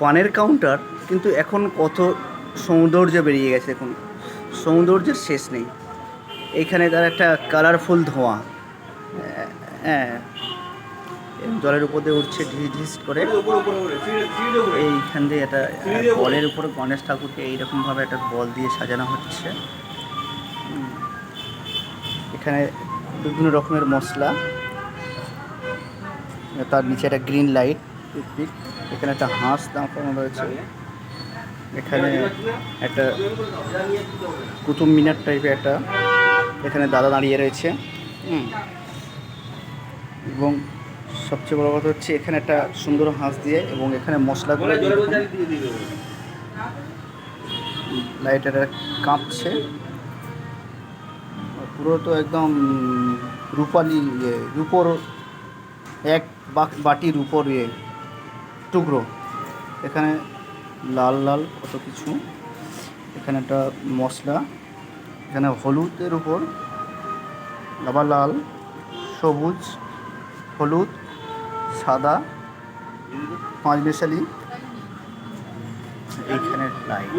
পানের কাউন্টার, কিন্তু এখন কত সৌন্দর্য বেরিয়ে গেছে, দেখুন সৌন্দর্যের শেষ নেই। এইখানে তার একটা কালারফুল ধোঁয়া, হ্যাঁ, জলের উপর দিয়ে উঠছে ঢিস ঢিস করে। এইখান দিয়ে একটা বলের উপরে গণেশ ঠাকুরকে এইরকমভাবে একটা বল দিয়ে সাজানো হচ্ছে। এখানে বিভিন্ন রকমের মশলা, তার নিচে একটা গ্রিন লাইট, এখানে একটা হাঁস দাঁড়ানো রয়েছে। এখানে একটা কুতুব মিনার টাইপের একটা এখানে দাদা দাঁড়িয়ে রয়েছে। এবং সবচেয়ে বড় কথা হচ্ছে এখানে একটা সুন্দর হাঁস দিয়ে, এবং এখানে মশলাগুলো লাইটের কাঁপছে পুরো, তো একদম রূপালি রূপোর এক বাটির উপর টুকরো। এখানে লাল লাল কত কিছু, এখানে একটা মশলা, এখানে হলুদের উপর আবার লাল, সবুজ, হলুদ, সাদা, পাঁচ মেশালি। এইখানে লাইট।